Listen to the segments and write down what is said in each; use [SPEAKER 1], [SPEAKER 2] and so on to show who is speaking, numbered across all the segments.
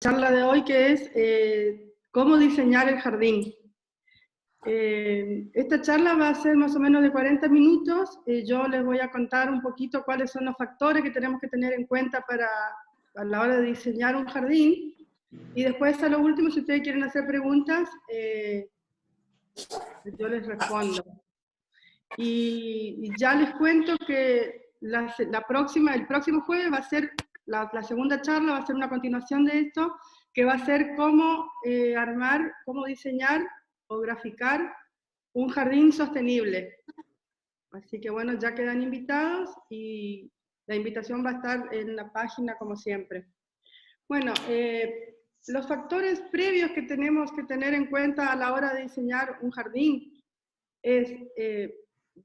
[SPEAKER 1] Charla de hoy que es cómo diseñar el jardín. Esta charla va a ser más o menos de 40 minutos. Yo les voy a contar un poquito cuáles son los factores que tenemos que tener en cuenta a la hora de diseñar un jardín. Y después, a lo último, si ustedes quieren hacer preguntas, yo les respondo. Y ya les cuento que el próximo jueves va a ser la segunda charla, va a ser una continuación de esto, que va a ser cómo armar, cómo diseñar o graficar un jardín sostenible. Así que bueno, ya quedan invitados y la invitación va a estar en la página como siempre. Bueno, los factores previos que tenemos que tener en cuenta a la hora de diseñar un jardín es,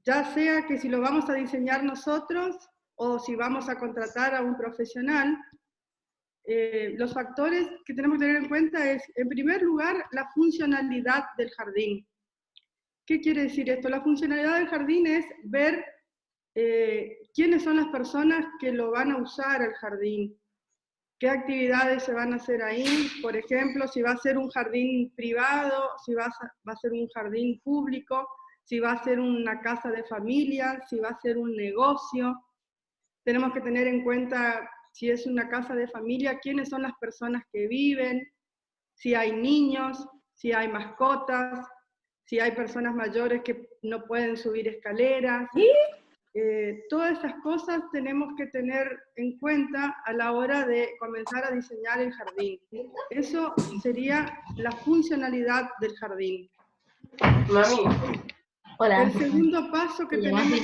[SPEAKER 1] ya sea que si lo vamos a diseñar nosotros o si vamos a contratar a un profesional, los factores que tenemos que tener en cuenta es, en primer lugar, la funcionalidad del jardín. ¿Qué quiere decir esto? La funcionalidad del jardín es ver quiénes son las personas que lo van a usar el jardín, qué actividades se van a hacer ahí, por ejemplo, si va a ser un jardín privado, si va a ser un jardín público, si va a ser una casa de familia, si va a ser un negocio. Tenemos que tener en cuenta, si es una casa de familia, quiénes son las personas que viven, si hay niños, si hay mascotas, si hay personas mayores que no pueden subir escaleras. Todas esas cosas tenemos que tener en cuenta a la hora de comenzar a diseñar el jardín. Eso sería la funcionalidad del jardín.
[SPEAKER 2] Mami. Hola.
[SPEAKER 1] El segundo paso que tenemos que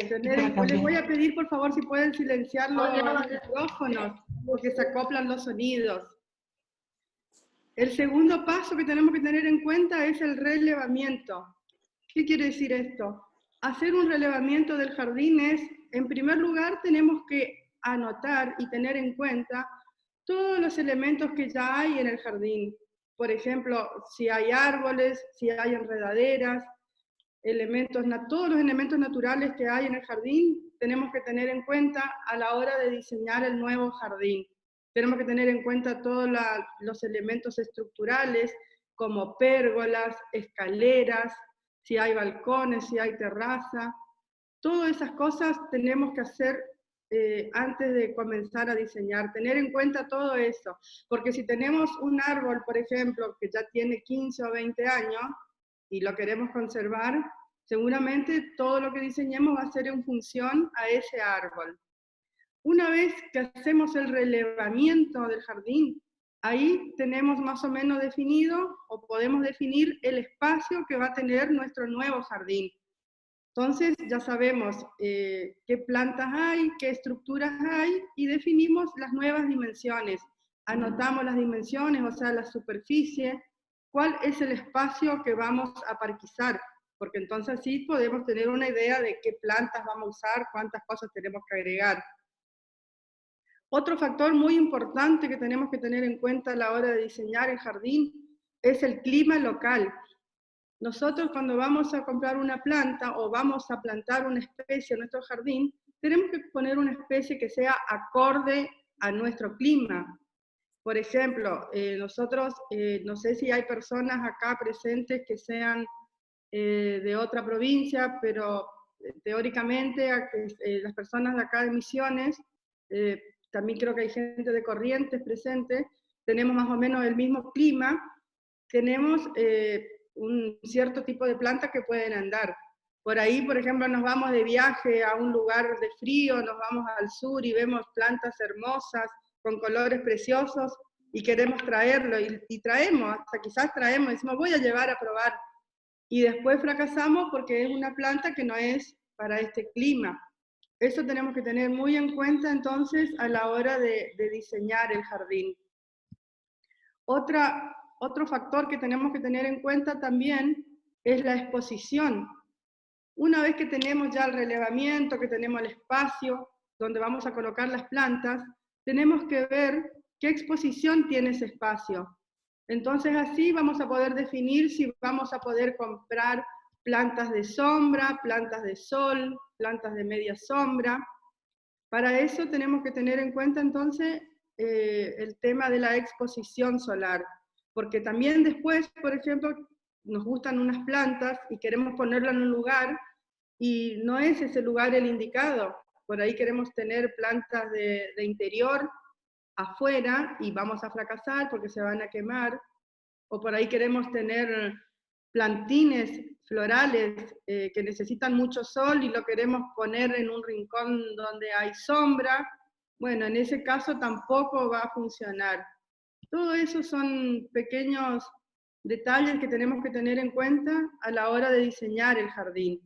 [SPEAKER 1] tener, les voy a pedir por favor si pueden silenciar los micrófonos, porque se acoplan los sonidos. El segundo paso que tenemos que tener en cuenta es el relevamiento. ¿Qué quiere decir esto? Hacer un relevamiento del jardín es, en primer lugar, tenemos que anotar y tener en cuenta todos los elementos que ya hay en el jardín. Por ejemplo, si hay árboles, si hay enredaderas, todos los elementos naturales que hay en el jardín, tenemos que tener en cuenta a la hora de diseñar el nuevo jardín. Tenemos que tener en cuenta todos los elementos estructurales, como pérgolas, escaleras, si hay balcones, si hay terraza. Todas esas cosas tenemos que hacer antes de comenzar a diseñar, tener en cuenta todo eso, porque si tenemos un árbol, por ejemplo, que ya tiene 15 o 20 años, y lo queremos conservar, seguramente todo lo que diseñemos va a ser en función a ese árbol. Una vez que hacemos el relevamiento del jardín, ahí tenemos más o menos definido o podemos definir el espacio que va a tener nuestro nuevo jardín. Entonces ya sabemos qué plantas hay, qué estructuras hay y definimos las nuevas dimensiones. Anotamos las dimensiones, o sea, la superficie, cuál es el espacio que vamos a parquizar, porque entonces sí podemos tener una idea de qué plantas vamos a usar, cuántas cosas tenemos que agregar. Otro factor muy importante que tenemos que tener en cuenta a la hora de diseñar el jardín es el clima local. Nosotros cuando vamos a comprar una planta o vamos a plantar una especie en nuestro jardín, tenemos que poner una especie que sea acorde a nuestro clima. Por ejemplo, nosotros, no sé si hay personas acá presentes que sean de otra provincia, pero teóricamente las personas de acá de Misiones, también creo que hay gente de Corrientes presente, tenemos más o menos el mismo clima, tenemos un cierto tipo de plantas que pueden andar. Por ahí, por ejemplo, nos vamos de viaje a un lugar de frío, nos vamos al sur y vemos plantas hermosas, con colores preciosos, y queremos traerlo, y traemos, hasta quizás traemos, decimos voy a llevar a probar, y después fracasamos porque es una planta que no es para este clima. Eso tenemos que tener muy en cuenta entonces a la hora de diseñar el jardín. Otro factor que tenemos que tener en cuenta también es la exposición. Una vez que tenemos ya el relevamiento, que tenemos el espacio donde vamos a colocar las plantas, tenemos que ver qué exposición tiene ese espacio. Entonces así vamos a poder definir si vamos a poder comprar plantas de sombra, plantas de sol, plantas de media sombra. Para eso tenemos que tener en cuenta entonces el tema de la exposición solar, porque también después, por ejemplo, nos gustan unas plantas y queremos ponerlas en un lugar y no es ese lugar el indicado. Por ahí queremos tener plantas de interior afuera y vamos a fracasar porque se van a quemar, o por ahí queremos tener plantines florales que necesitan mucho sol y lo queremos poner en un rincón donde hay sombra. Bueno, en ese caso tampoco va a funcionar. Todo eso son pequeños detalles que tenemos que tener en cuenta a la hora de diseñar el jardín.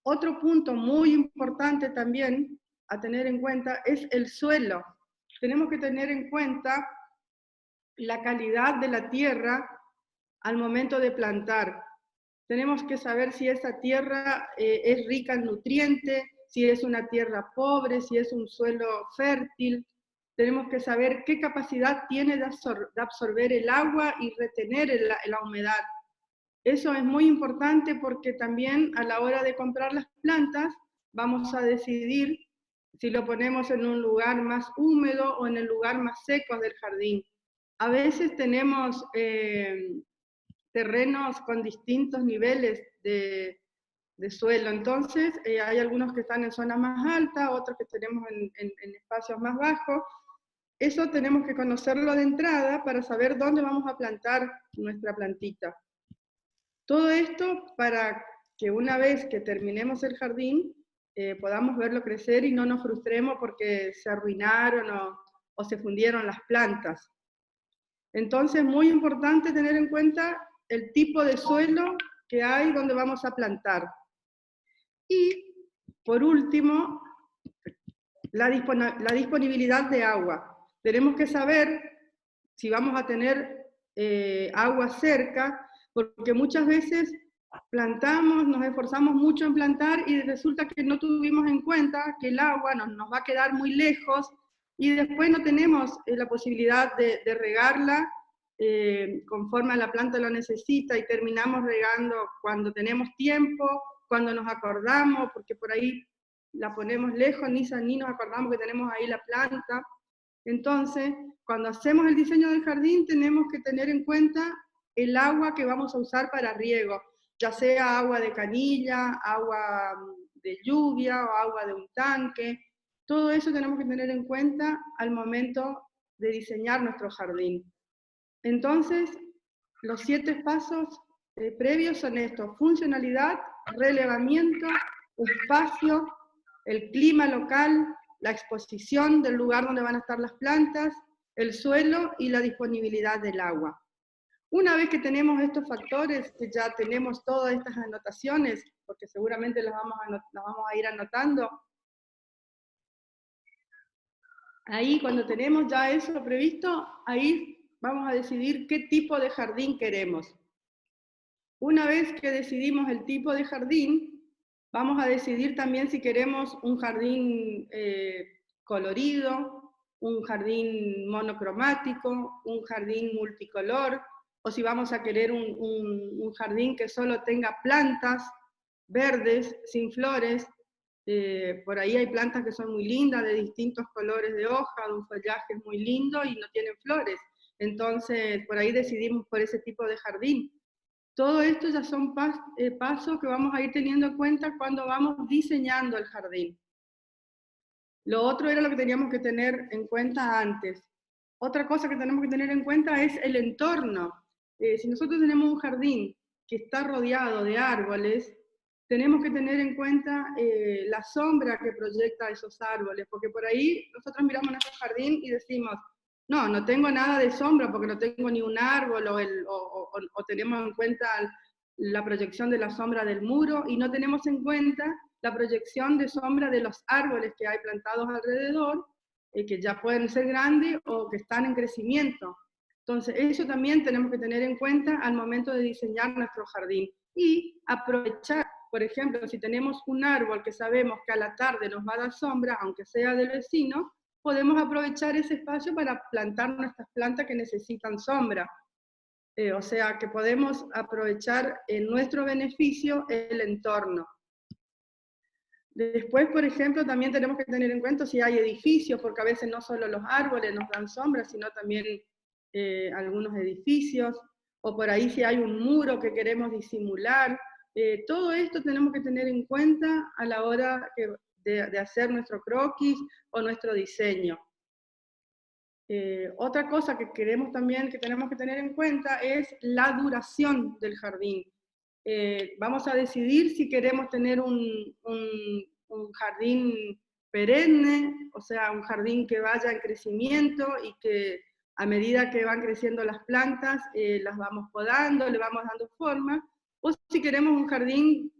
[SPEAKER 1] Otro punto muy importante también a tener en cuenta es el suelo. Tenemos que tener en cuenta la calidad de la tierra al momento de plantar. Tenemos que saber si esa tierra es rica en nutrientes, si es una tierra pobre, si es un suelo fértil. Tenemos que saber qué capacidad tiene de absorber el agua y retener la humedad. Eso es muy importante porque también a la hora de comprar las plantas vamos a decidir si lo ponemos en un lugar más húmedo o en el lugar más seco del jardín. A veces tenemos terrenos con distintos niveles de suelo, entonces hay algunos que están en zonas más altas, otros que tenemos en espacios más bajos. Eso tenemos que conocerlo de entrada para saber dónde vamos a plantar nuestra plantita. Todo esto para que una vez que terminemos el jardín podamos verlo crecer y no nos frustremos porque se arruinaron o se fundieron las plantas. Entonces, muy importante tener en cuenta el tipo de suelo que hay donde vamos a plantar. Y, por último, la disponibilidad de agua. Tenemos que saber si vamos a tener agua cerca, porque muchas veces plantamos, nos esforzamos mucho en plantar y resulta que no tuvimos en cuenta que el agua nos va a quedar muy lejos y después no tenemos la posibilidad de regarla conforme la planta lo necesita y terminamos regando cuando tenemos tiempo, cuando nos acordamos, porque por ahí la ponemos lejos, ni nos acordamos que tenemos ahí la planta. Entonces, cuando hacemos el diseño del jardín tenemos que tener en cuenta el agua que vamos a usar para riego, ya sea agua de canilla, agua de lluvia o agua de un tanque. Todo eso tenemos que tener en cuenta al momento de diseñar nuestro jardín. Entonces, los 7 pasos previos son estos: funcionalidad, relevamiento, espacio, el clima local, la exposición del lugar donde van a estar las plantas, el suelo y la disponibilidad del agua. Una vez que tenemos estos factores, que ya tenemos todas estas anotaciones, porque seguramente las vamos a ir anotando, ahí cuando tenemos ya eso previsto, ahí vamos a decidir qué tipo de jardín queremos. Una vez que decidimos el tipo de jardín, vamos a decidir también si queremos un jardín colorido, un jardín monocromático, un jardín multicolor, o si vamos a querer un jardín que solo tenga plantas verdes, sin flores. Por ahí hay plantas que son muy lindas, de distintos colores de hoja, de un follaje muy lindo y no tienen flores. Entonces, por ahí decidimos por ese tipo de jardín. Todo esto ya son pasos que vamos a ir teniendo en cuenta cuando vamos diseñando el jardín. Lo otro era lo que teníamos que tener en cuenta antes. Otra cosa que tenemos que tener en cuenta es el entorno. Si nosotros tenemos un jardín que está rodeado de árboles, tenemos que tener en cuenta la sombra que proyecta esos árboles, porque por ahí nosotros miramos nuestro jardín y decimos, no tengo nada de sombra porque no tengo ni un árbol o tenemos en cuenta la proyección de la sombra del muro y no tenemos en cuenta la proyección de sombra de los árboles que hay plantados alrededor, que ya pueden ser grandes o que están en crecimiento. Entonces, eso también tenemos que tener en cuenta al momento de diseñar nuestro jardín. Y aprovechar, por ejemplo, si tenemos un árbol que sabemos que a la tarde nos va a dar sombra, aunque sea del vecino, podemos aprovechar ese espacio para plantar nuestras plantas que necesitan sombra. O sea, que podemos aprovechar en nuestro beneficio el entorno. Después, por ejemplo, también tenemos que tener en cuenta si hay edificios, porque a veces no solo los árboles nos dan sombra, sino también algunos edificios, o por ahí si hay un muro que queremos disimular. Todo esto tenemos que tener en cuenta a la hora de hacer nuestro croquis o nuestro diseño. Otra cosa que tenemos que tener en cuenta es la duración del jardín. Vamos a decidir si queremos tener un jardín perenne, o sea, un jardín que vaya en crecimiento y que a medida que van creciendo las plantas, las vamos podando, le vamos dando forma, o si queremos un jardín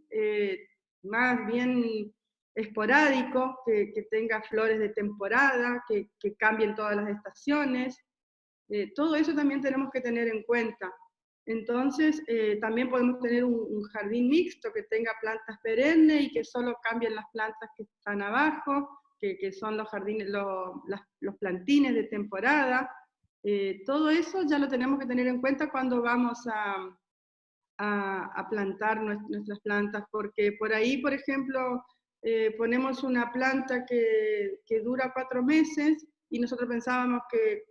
[SPEAKER 1] más bien esporádico, que tenga flores de temporada, que cambien todas las estaciones. Todo eso también tenemos que tener en cuenta. Entonces, también podemos tener un jardín mixto que tenga plantas perennes y que solo cambien las plantas que están abajo, que son los jardines, los plantines de temporada. Todo eso ya lo tenemos que tener en cuenta cuando vamos a plantar nuestras plantas, porque por ahí, por ejemplo, ponemos una planta que dura 4 meses y nosotros pensábamos que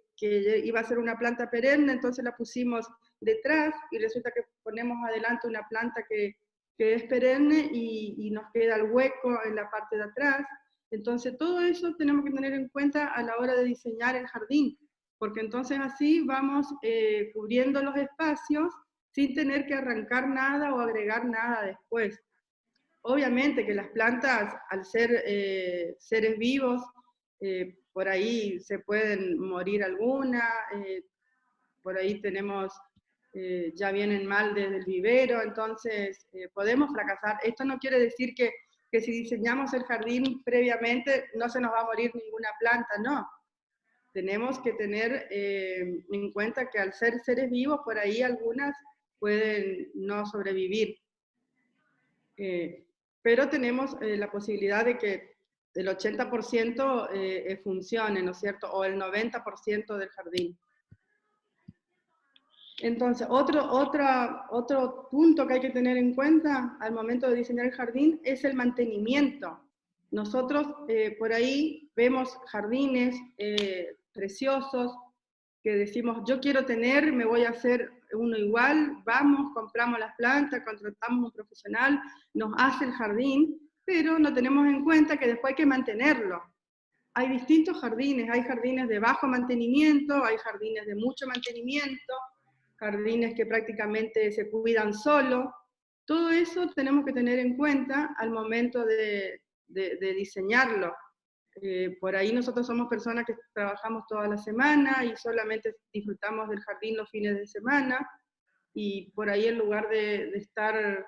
[SPEAKER 1] iba a ser una planta perenne, entonces la pusimos detrás y resulta que ponemos adelante una planta que es perenne y nos queda el hueco en la parte de atrás. Entonces todo eso tenemos que tener en cuenta a la hora de diseñar el jardín, porque entonces así vamos cubriendo los espacios sin tener que arrancar nada o agregar nada después. Obviamente que las plantas, al ser seres vivos, por ahí se pueden morir algunas, por ahí tenemos, ya vienen mal desde el vivero, entonces podemos fracasar. Esto no quiere decir que si diseñamos el jardín previamente no se nos va a morir ninguna planta, no. Tenemos que tener en cuenta que al ser seres vivos, por ahí algunas pueden no sobrevivir. Pero tenemos la posibilidad de que el 80% funcione, ¿no es cierto? O el 90% del jardín. Entonces, otro punto que hay que tener en cuenta al momento de diseñar el jardín es el mantenimiento. Nosotros por ahí vemos jardines preciosos que decimos, yo quiero tener, me voy a hacer uno igual, vamos, compramos las plantas, contratamos un profesional, nos hace el jardín, pero no tenemos en cuenta que después hay que mantenerlo. Hay distintos jardines, hay jardines de bajo mantenimiento, hay jardines de mucho mantenimiento, jardines que prácticamente se cuidan solo. Todo eso tenemos que tener en cuenta al momento de diseñarlo. Por ahí nosotros somos personas que trabajamos toda la semana y solamente disfrutamos del jardín los fines de semana, y por ahí en lugar de estar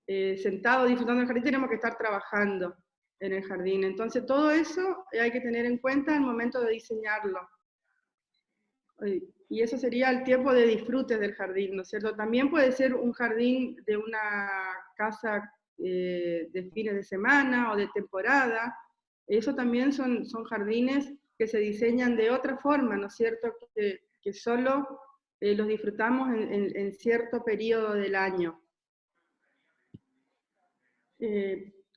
[SPEAKER 1] sentados disfrutando del jardín, tenemos que estar trabajando en el jardín. Entonces todo eso hay que tener en cuenta al momento de diseñarlo. Y eso sería el tiempo de disfrute del jardín, ¿no es cierto? También puede ser un jardín de una casa de fines de semana o de temporada. Eso también son jardines que se diseñan de otra forma, ¿no es cierto? Que solo los disfrutamos en cierto periodo del año.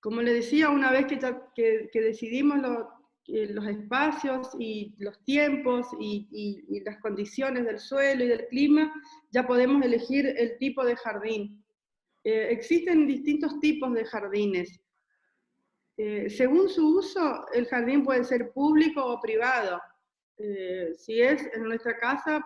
[SPEAKER 1] Como le decía, una vez que decidimos los espacios y los tiempos y las condiciones del suelo y del clima, ya podemos elegir el tipo de jardín. Existen distintos tipos de jardines. Según su uso, el jardín puede ser público o privado. Si es en nuestra casa,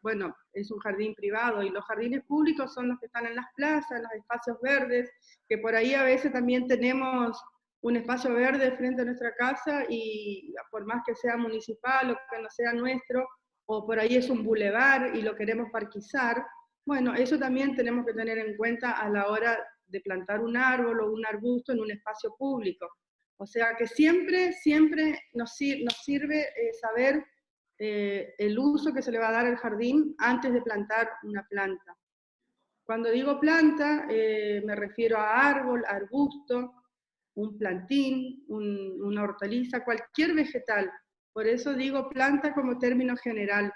[SPEAKER 1] bueno, es un jardín privado, y los jardines públicos son los que están en las plazas, en los espacios verdes, que por ahí a veces también tenemos un espacio verde frente a nuestra casa y por más que sea municipal o que no sea nuestro, o por ahí es un bulevar y lo queremos parquizar, bueno, eso también tenemos que tener en cuenta a la hora de plantar un árbol o un arbusto en un espacio público. O sea que siempre nos sirve saber el uso que se le va a dar al jardín antes de plantar una planta. Cuando digo planta, me refiero a árbol, arbusto, un plantín, una hortaliza, cualquier vegetal. Por eso digo planta como término general.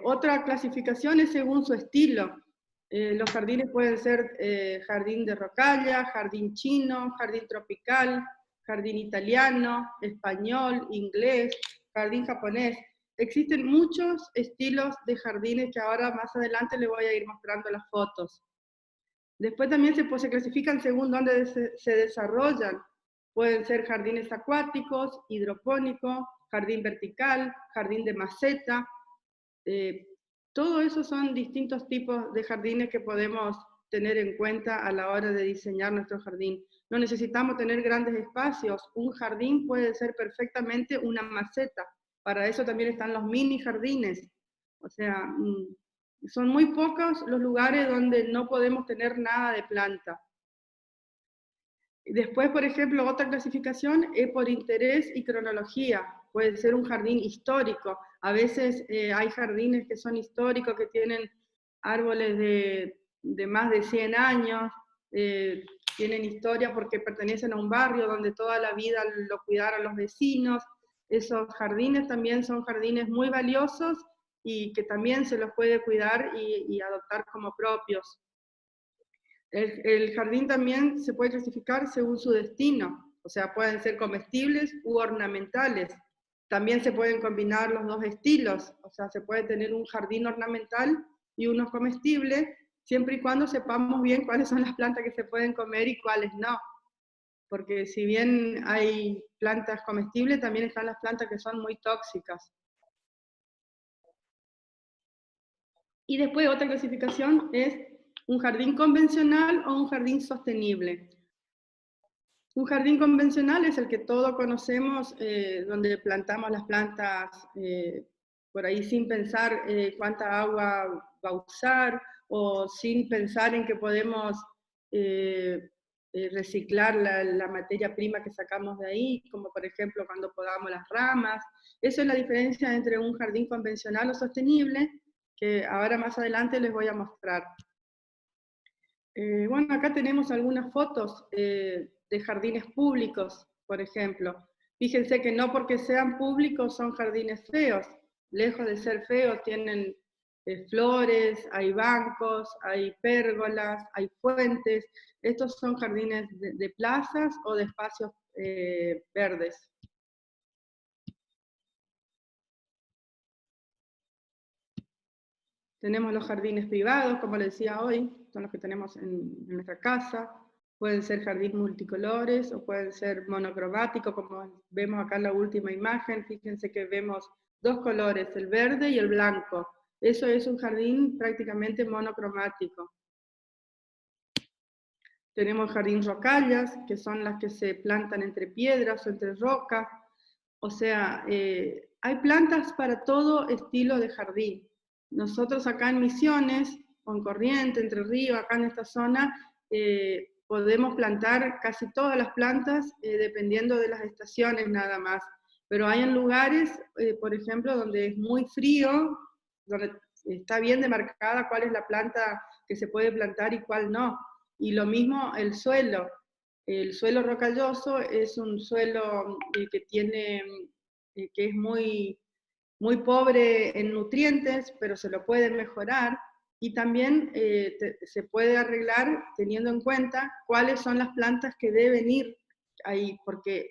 [SPEAKER 1] Otra clasificación es según su estilo. Los jardines pueden ser jardín de rocalla, jardín chino, jardín tropical, jardín italiano, español, inglés, jardín japonés. Existen muchos estilos de jardines que ahora más adelante les voy a ir mostrando las fotos. Después también se clasifican según dónde se desarrollan. Pueden ser jardines acuáticos, hidropónicos, jardín vertical, jardín de maceta. Todo eso son distintos tipos de jardines que podemos tener en cuenta a la hora de diseñar nuestro jardín. No necesitamos tener grandes espacios. Un jardín puede ser perfectamente una maceta. Para eso también están los mini jardines. O sea, son muy pocos los lugares donde no podemos tener nada de planta. Después, por ejemplo, otra clasificación es por interés y cronología. Puede ser un jardín histórico. A veces hay jardines que son históricos, que tienen árboles de más de 100 años, tienen historia porque pertenecen a un barrio donde toda la vida lo cuidaron los vecinos. Esos jardines también son jardines muy valiosos y que también se los puede cuidar y adoptar como propios. El jardín también se puede clasificar según su destino, o sea, pueden ser comestibles u ornamentales. También se pueden combinar los dos estilos, o sea, se puede tener un jardín ornamental y uno comestible, siempre y cuando sepamos bien cuáles son las plantas que se pueden comer y cuáles no. Porque si bien hay plantas comestibles, también están las plantas que son muy tóxicas. Y después otra clasificación es un jardín convencional o un jardín sostenible. Un jardín convencional es el que todos conocemos, donde plantamos las plantas por ahí sin pensar cuánta agua va a usar, o sin pensar en que podemos reciclar la materia prima que sacamos de ahí, como por ejemplo cuando podamos las ramas. Eso es la diferencia entre un jardín convencional o sostenible, que ahora más adelante les voy a mostrar. Bueno, acá tenemos algunas fotos de jardines públicos, por ejemplo. Fíjense que no porque sean públicos son jardines feos. Lejos de ser feos, tienen flores, hay bancos, hay pérgolas, hay fuentes. Estos son jardines de plazas o de espacios verdes. Tenemos los jardines privados, como les decía hoy, son los que tenemos en nuestra casa. Pueden ser jardines multicolores o pueden ser monocromáticos, como vemos acá en la última imagen. Fíjense que vemos dos colores, el verde y el blanco. Eso es un jardín prácticamente monocromático. Tenemos jardín rocallas, que son las que se plantan entre piedras o entre rocas. O sea, hay plantas para todo estilo de jardín. Nosotros acá en Misiones, con Corrientes, Entre Ríos, acá en esta zona, podemos plantar casi todas las plantas dependiendo de las estaciones nada más. Pero hay en lugares, por ejemplo, donde es muy frío, donde está bien demarcada cuál es la planta que se puede plantar y cuál no. Y lo mismo el suelo. El suelo rocalloso es un suelo que tiene, que es muy pobre en nutrientes, pero se lo puede mejorar, y también se puede arreglar teniendo en cuenta cuáles son las plantas que deben ir ahí, porque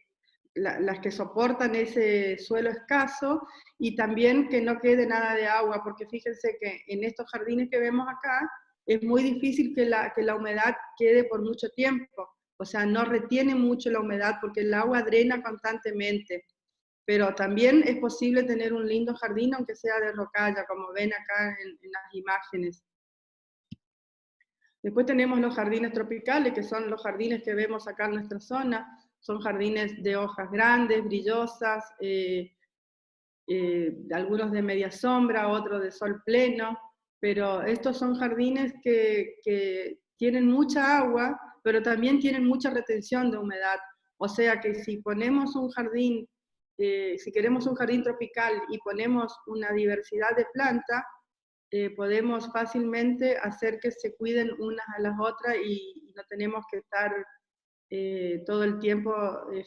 [SPEAKER 1] las que soportan ese suelo escaso, y también que no quede nada de agua, porque fíjense que en estos jardines que vemos acá, es muy difícil que la humedad quede por mucho tiempo, o sea, no retiene mucho la humedad porque el agua drena constantemente. Pero también es posible tener un lindo jardín, aunque sea de rocalla, como ven acá en las imágenes. Después tenemos los jardines tropicales, que son los jardines que vemos acá en nuestra zona. Son jardines de hojas grandes, brillosas, algunos de media sombra, otros de sol pleno, pero estos son jardines que tienen mucha agua, pero también tienen mucha retención de humedad. O sea que si ponemos un jardín, si queremos un jardín tropical y ponemos una diversidad de plantas, podemos fácilmente hacer que se cuiden unas a las otras y no tenemos que estar todo el tiempo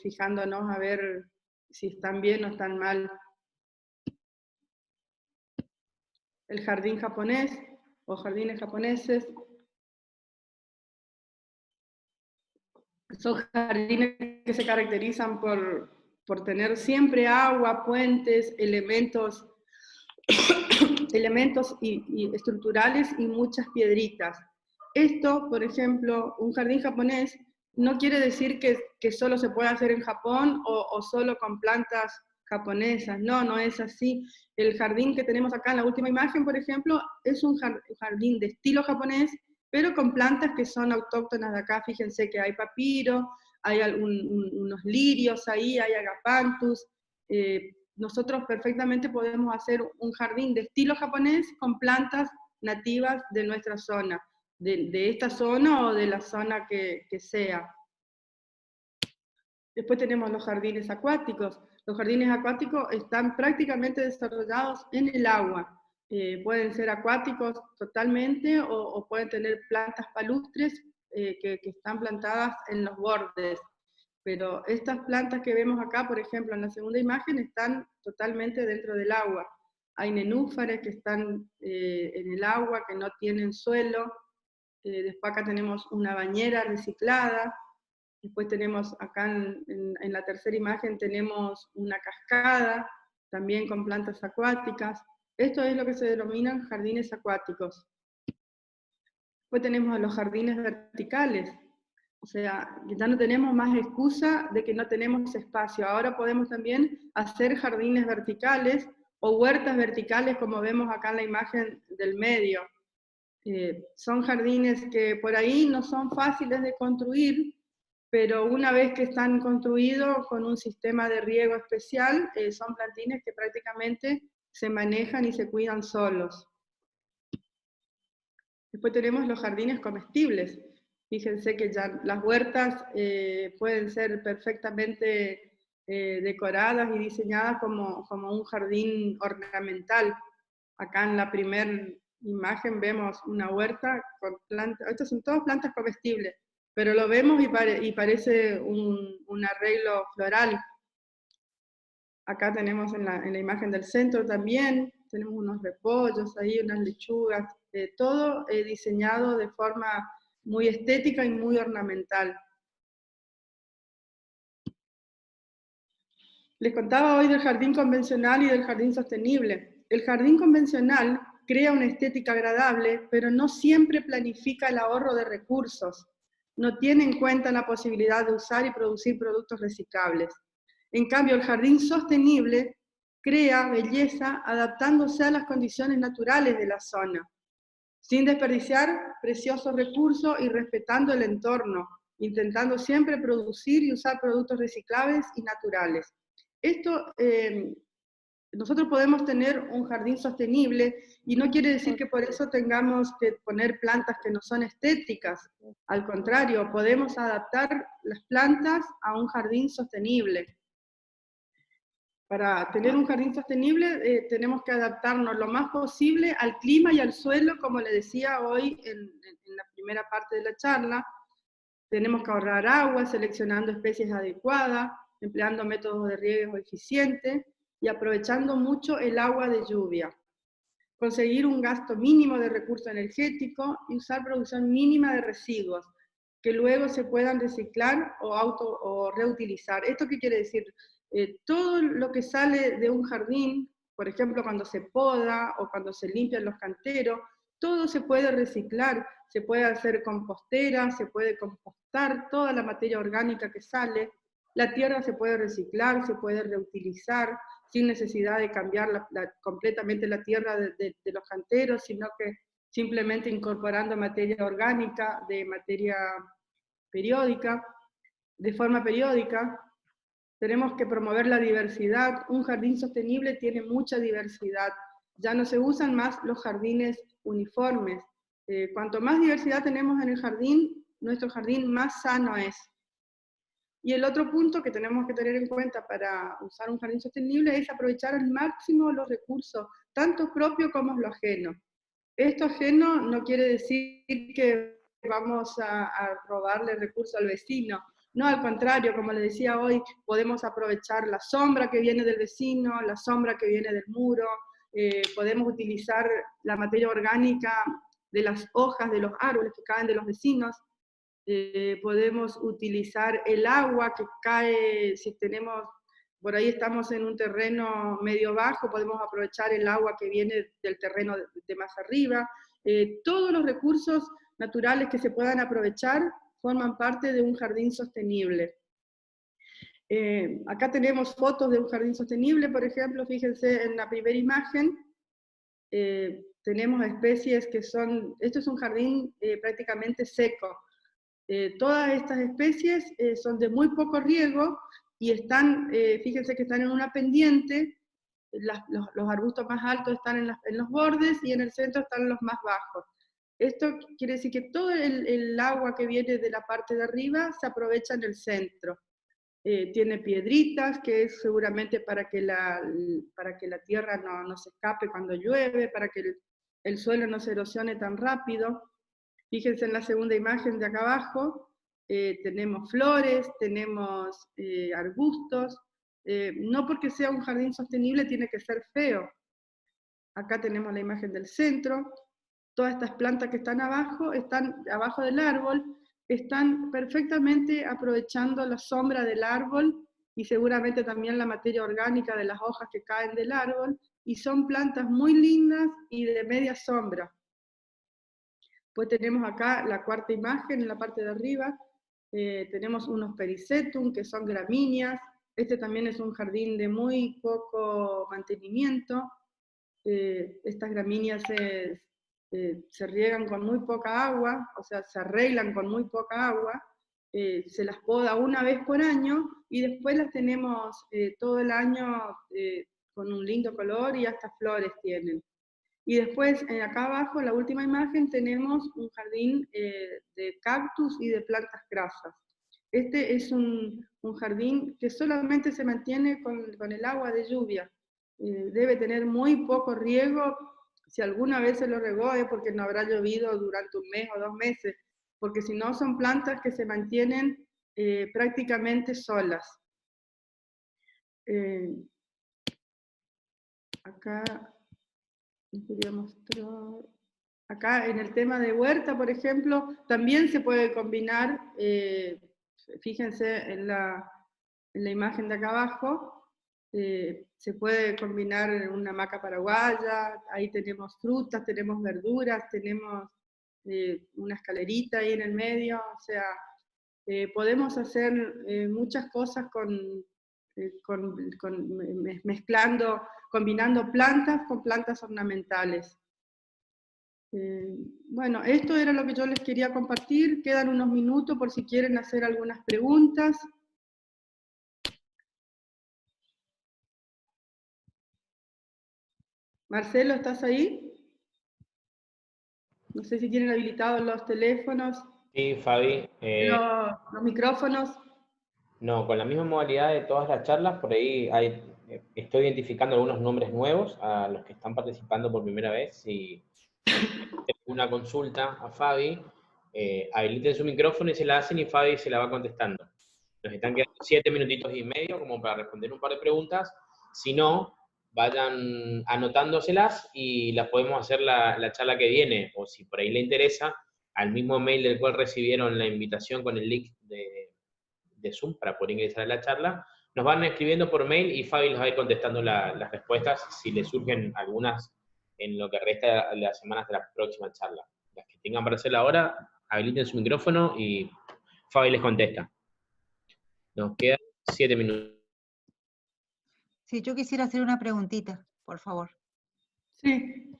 [SPEAKER 1] fijándonos a ver si están bien o están mal. El jardín japonés o jardines japoneses. Son jardines que se caracterizan por tener siempre agua, puentes, elementos estructurales y muchas piedritas. Esto, por ejemplo, un jardín japonés no quiere decir que solo se puede hacer en Japón o solo con plantas japonesas. No, no es así. El jardín que tenemos acá en la última imagen, por ejemplo, es un jardín de estilo japonés, pero con plantas que son autóctonas de acá. Fíjense que hay papiro, hay unos lirios ahí, hay agapanthus. Nosotros perfectamente podemos hacer un jardín de estilo japonés con plantas nativas de nuestra zona, de esta zona o de la zona que sea. Después tenemos los jardines acuáticos. Los jardines acuáticos están prácticamente desarrollados en el agua. Pueden ser acuáticos totalmente o pueden tener plantas palustres que están plantadas en los bordes. Pero estas plantas que vemos acá, por ejemplo, en la segunda imagen, están totalmente dentro del agua. Hay nenúfares que están en el agua, que no tienen suelo. Después acá tenemos una bañera reciclada. Después tenemos acá en la tercera imagen tenemos una cascada, también con plantas acuáticas. Esto es lo que se denominan jardines acuáticos. Después tenemos los jardines verticales. O sea, ya no tenemos más excusa de que no tenemos espacio. Ahora podemos también hacer jardines verticales o huertas verticales, como vemos acá en la imagen del medio. Son jardines que por ahí no son fáciles de construir, pero una vez que están construidos con un sistema de riego especial, son plantines que prácticamente se manejan y se cuidan solos. Después tenemos los jardines comestibles. Fíjense que ya las huertas pueden ser perfectamente decoradas y diseñadas como un jardín ornamental. Acá en la primera imagen vemos una huerta con plantas, estas son todas plantas comestibles, pero lo vemos y parece un arreglo floral. Acá tenemos en la imagen del centro también, tenemos unos repollos ahí, unas lechugas, todo diseñado de forma muy estética y muy ornamental. Les contaba hoy del jardín convencional y del jardín sostenible. El jardín convencional crea una estética agradable, pero no siempre planifica el ahorro de recursos. No tiene en cuenta la posibilidad de usar y producir productos reciclables. En cambio, el jardín sostenible crea belleza adaptándose a las condiciones naturales de la zona, sin desperdiciar preciosos recursos y respetando el entorno, intentando siempre producir y usar productos reciclables y naturales. Esto, nosotros podemos tener un jardín sostenible y no quiere decir que por eso tengamos que poner plantas que no son estéticas. Al contrario, podemos adaptar las plantas a un jardín sostenible. Para tener un jardín sostenible tenemos que adaptarnos lo más posible al clima y al suelo, como le decía hoy en la primera parte de la charla. Tenemos que ahorrar agua, seleccionando especies adecuadas, empleando métodos de riego eficientes y aprovechando mucho el agua de lluvia. Conseguir un gasto mínimo de recursos energéticos y usar producción mínima de residuos que luego se puedan reciclar o reutilizar. ¿Esto qué quiere decir? Todo lo que sale de un jardín, por ejemplo, cuando se poda o cuando se limpian los canteros, todo se puede reciclar, se puede hacer compostera, se puede compostar toda la materia orgánica que sale, la tierra se puede reciclar, se puede reutilizar, sin necesidad de cambiar completamente la tierra de los canteros, sino que simplemente incorporando materia orgánica, de materia periódica, de forma periódica. Tenemos que promover la diversidad. Un jardín sostenible tiene mucha diversidad. Ya no se usan más los jardines uniformes. Cuanto más diversidad tenemos en el jardín, nuestro jardín más sano es. Y el otro punto que tenemos que tener en cuenta para usar un jardín sostenible es aprovechar al máximo los recursos, tanto propios como los ajenos. Esto ajeno no quiere decir que vamos a robarle recursos al vecino. No, al contrario, como les decía hoy, podemos aprovechar la sombra que viene del vecino, la sombra que viene del muro, podemos utilizar la materia orgánica de las hojas de los árboles que caen de los vecinos. Podemos utilizar el agua que cae, si tenemos, por ahí estamos en un terreno medio bajo, podemos aprovechar el agua que viene del terreno de más arriba. Todos los recursos naturales que se puedan aprovechar forman parte de un jardín sostenible. Acá tenemos fotos de un jardín sostenible, por ejemplo, fíjense en la primera imagen, tenemos especies que son, esto es un jardín prácticamente seco. Todas estas especies son de muy poco riego y están, fíjense que están en una pendiente, los arbustos más altos están en los bordes y en el centro están los más bajos. Esto quiere decir que todo el agua que viene de la parte de arriba se aprovecha en el centro. Tiene piedritas, que es seguramente para que la tierra no se escape cuando llueve, para que el suelo no se erosione tan rápido. Fíjense en la segunda imagen de acá abajo, tenemos flores, tenemos arbustos. No porque sea un jardín sostenible tiene que ser feo. Acá tenemos la imagen del centro. Todas estas plantas que están abajo del árbol, están perfectamente aprovechando la sombra del árbol y seguramente también la materia orgánica de las hojas que caen del árbol, y son plantas muy lindas y de media sombra. Pues tenemos acá la cuarta imagen en la parte de arriba, tenemos unos perisetum que son gramíneas. Este también es un jardín de muy poco mantenimiento. Estas gramíneas se riegan con muy poca agua, o sea, se arreglan con muy poca agua, se las poda una vez por año y después las tenemos todo el año con un lindo color y hasta flores tienen. Y después, acá abajo, en la última imagen, tenemos un jardín de cactus y de plantas grasas. Este es un jardín que solamente se mantiene con el agua de lluvia. Debe tener muy poco riego. Si alguna vez se lo regó es porque no habrá llovido durante un mes o 2 meses, porque si no son plantas que se mantienen prácticamente solas. Acá les quería mostrar. Acá en el tema de huerta, por ejemplo, también se puede combinar, fíjense en la imagen de acá abajo, se puede combinar una hamaca paraguaya, ahí tenemos frutas, tenemos verduras, tenemos una escalerita ahí en el medio, o sea, podemos hacer muchas cosas mezclando, combinando plantas con plantas ornamentales. Bueno, esto era lo que yo les quería compartir. Quedan unos minutos por si quieren hacer algunas preguntas. Marcelo, ¿estás ahí? No sé si tienen habilitados los teléfonos.
[SPEAKER 3] Sí, Fabi.
[SPEAKER 1] Los micrófonos.
[SPEAKER 3] No, con la misma modalidad de todas las charlas, por ahí estoy identificando algunos nombres nuevos a los que están participando por primera vez. Y una consulta a Fabi, habiliten su micrófono y se la hacen y Fabi se la va contestando. Nos están quedando 7 minutitos y medio como para responder un par de preguntas. Si no, vayan anotándoselas y las podemos hacer la charla que viene, o si por ahí le interesa, al mismo mail del cual recibieron la invitación con el link de Zoom para poder ingresar a la charla, nos van escribiendo por mail y Fabi les va a ir contestando las respuestas si les surgen algunas en lo que resta de las semanas de la próxima charla. Las que tengan para hacer ahora, habiliten su micrófono y Fabi les contesta. Nos quedan 7 minutos.
[SPEAKER 4] Sí, yo quisiera hacer una preguntita, por favor.
[SPEAKER 1] Sí.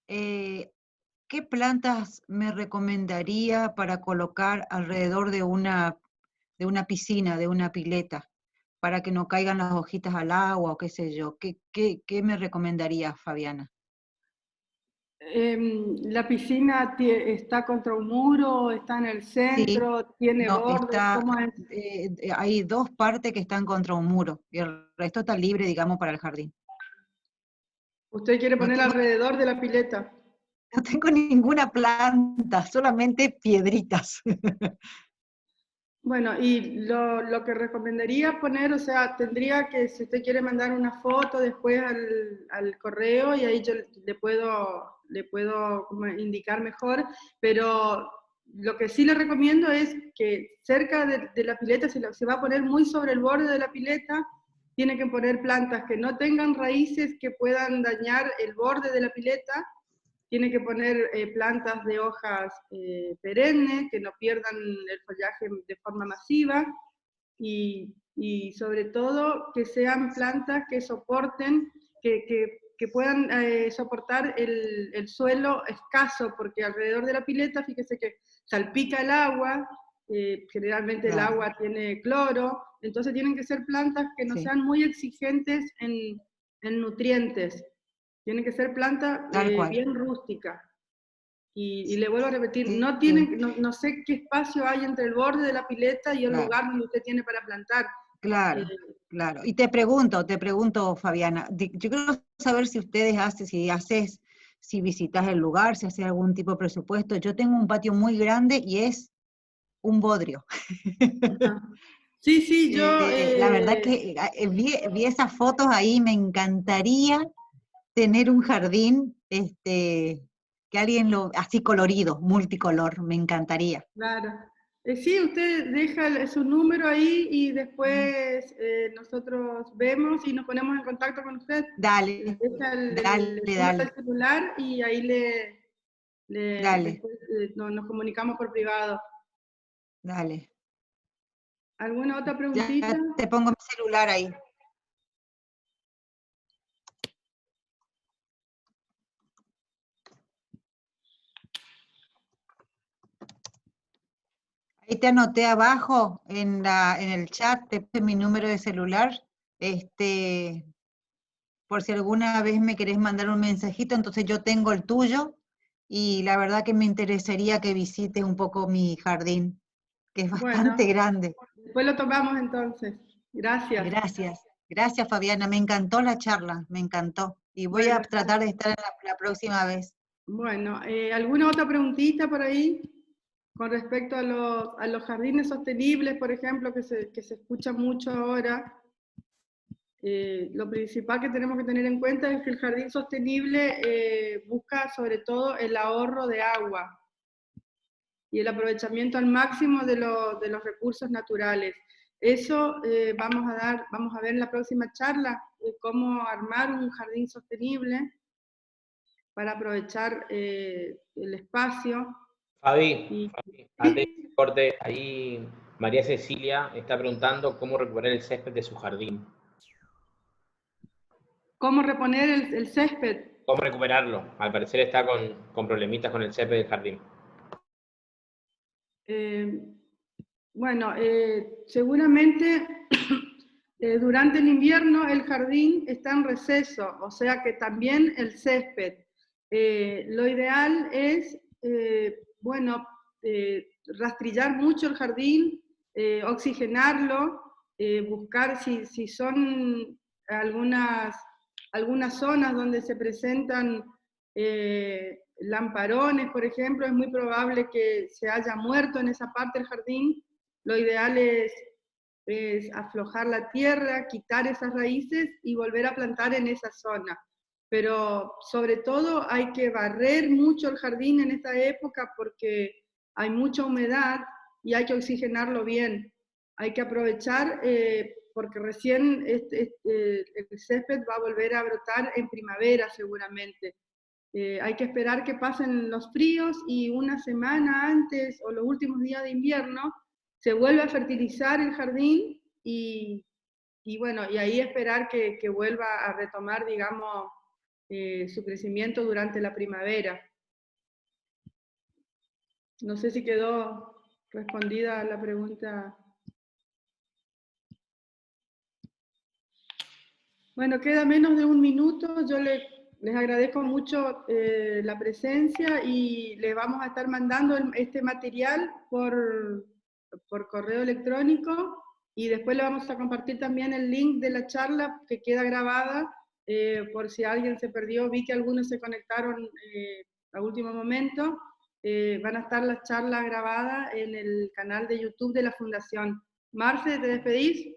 [SPEAKER 4] ¿Qué plantas me recomendaría para colocar alrededor de una piscina, de una pileta, para que no caigan las hojitas al agua o qué sé yo? ¿Qué me recomendaría, Fabiana?
[SPEAKER 1] ¿La piscina está contra un muro, está en el centro,
[SPEAKER 4] Sí,
[SPEAKER 1] tiene
[SPEAKER 4] no,
[SPEAKER 1] bordes? ¿Cómo es?
[SPEAKER 4] Hay 2 partes que están contra un muro y el resto está libre, digamos, para el jardín.
[SPEAKER 1] ¿Usted quiere
[SPEAKER 4] No
[SPEAKER 1] poner
[SPEAKER 4] tengo,
[SPEAKER 1] alrededor de la pileta?
[SPEAKER 4] no tengo ninguna planta, solamente piedritas.
[SPEAKER 1] Bueno, y lo que recomendaría poner, o sea, tendría que, si usted quiere mandar una foto después al correo y ahí yo le puedo le puedo indicar mejor, pero lo que sí le recomiendo es que cerca de la pileta, si se va a poner muy sobre el borde de la pileta, tiene que poner plantas que no tengan raíces que puedan dañar el borde de la pileta, tiene que poner plantas de hojas perennes, que no pierdan el follaje de forma masiva, y sobre todo que sean plantas que soporten, que puedan soportar el suelo escaso, porque alrededor de la pileta, fíjese que salpica el agua, generalmente el agua tiene cloro, entonces tienen que ser plantas que no sean muy exigentes en nutrientes, tienen que ser plantas bien rústicas. Y le vuelvo a repetir, no sé qué espacio hay entre el borde de la pileta y el lugar donde usted tiene para plantar.
[SPEAKER 4] Claro, claro. Y te pregunto, Fabiana, yo quiero saber si ustedes si visitas el lugar, si haces algún tipo de presupuesto. Yo tengo un patio muy grande y es un bodrio.
[SPEAKER 1] Sí, yo...
[SPEAKER 4] La verdad que vi esas fotos ahí, me encantaría tener un jardín, que alguien así colorido, multicolor, me encantaría.
[SPEAKER 1] Claro. Sí, usted deja su número ahí y después nosotros vemos y nos ponemos en contacto con usted.
[SPEAKER 4] Dale,
[SPEAKER 1] Deja el
[SPEAKER 4] dale.
[SPEAKER 1] del celular y ahí
[SPEAKER 4] Dale.
[SPEAKER 1] después, nos comunicamos por privado.
[SPEAKER 4] Dale.
[SPEAKER 1] ¿Alguna otra preguntita?
[SPEAKER 4] Ya te pongo mi celular ahí. Ahí te anoté abajo en el chat, te puse mi número de celular, por si alguna vez me querés mandar un mensajito, entonces yo tengo el tuyo, y la verdad que me interesaría que visites un poco mi jardín, que es bastante grande.
[SPEAKER 1] Después lo tomamos entonces. Gracias.
[SPEAKER 4] Gracias Fabiana, me encantó la charla, me encantó, y voy a tratar de estar la próxima vez.
[SPEAKER 1] Bueno, ¿alguna otra preguntita por ahí? Con respecto a los jardines sostenibles, por ejemplo, que se escucha mucho ahora, lo principal que tenemos que tener en cuenta es que el jardín sostenible busca sobre todo el ahorro de agua y el aprovechamiento al máximo de los recursos naturales. Eso vamos a ver en la próxima charla, cómo armar un jardín sostenible para aprovechar el espacio.
[SPEAKER 3] Fabi, antes de corte, ahí María Cecilia está preguntando cómo recuperar el césped de su jardín.
[SPEAKER 1] ¿Cómo reponer el césped?
[SPEAKER 3] ¿Cómo recuperarlo? Al parecer está con problemitas con el césped del jardín.
[SPEAKER 1] Bueno, seguramente durante el invierno el jardín está en receso, o sea que también el césped. Lo ideal es, rastrillar mucho el jardín, oxigenarlo, buscar si son algunas zonas donde se presentan lamparones, por ejemplo, es muy probable que se haya muerto en esa parte del jardín. Lo ideal es aflojar la tierra, quitar esas raíces y volver a plantar en esa zona. Pero sobre todo hay que barrer mucho el jardín en esta época porque hay mucha humedad y hay que oxigenarlo bien. Hay que aprovechar porque recién el césped va a volver a brotar en primavera seguramente. Hay que esperar que pasen los fríos y una semana antes o los últimos días de invierno se vuelve a fertilizar el jardín y ahí esperar que vuelva a retomar, digamos, su crecimiento durante la primavera. No sé si quedó respondida la pregunta. Bueno, queda menos de un minuto. Yo les agradezco mucho la presencia y les vamos a estar mandando este material por correo electrónico y después le vamos a compartir también el link de la charla que queda grabada por si alguien se perdió. Vi que algunos se conectaron a último momento. Van a estar las charlas grabadas en el canal de YouTube de la Fundación. Marce, ¿te despedís?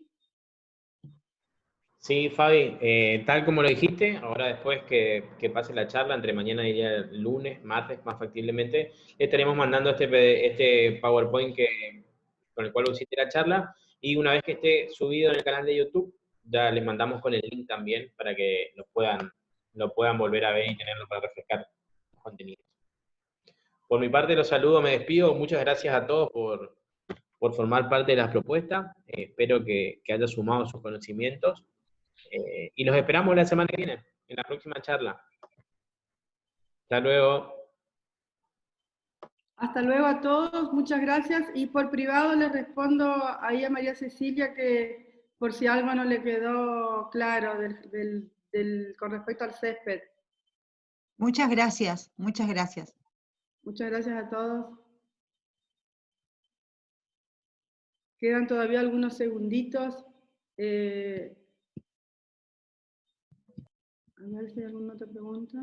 [SPEAKER 3] Sí, Fabi, tal como lo dijiste, ahora después que pase la charla, entre mañana y el lunes, martes, más factiblemente, le estaremos mandando este PowerPoint con el cual hiciste la charla, y una vez que esté subido en el canal de YouTube, ya les mandamos con el link también para que lo puedan volver a ver y tenerlo para refrescar los contenidos. Por mi parte los saludo, me despido, muchas gracias a todos por formar parte de las propuestas, espero que haya sumado sus conocimientos. Y los esperamos la semana que viene, en la próxima charla. Hasta luego.
[SPEAKER 1] Hasta luego a todos, muchas gracias. Y por privado les respondo ahí a María Cecilia que por si algo no le quedó claro con respecto al césped.
[SPEAKER 4] Muchas gracias, muchas gracias.
[SPEAKER 1] Muchas gracias a todos. Quedan todavía algunos segunditos. A ver si hay alguna otra pregunta.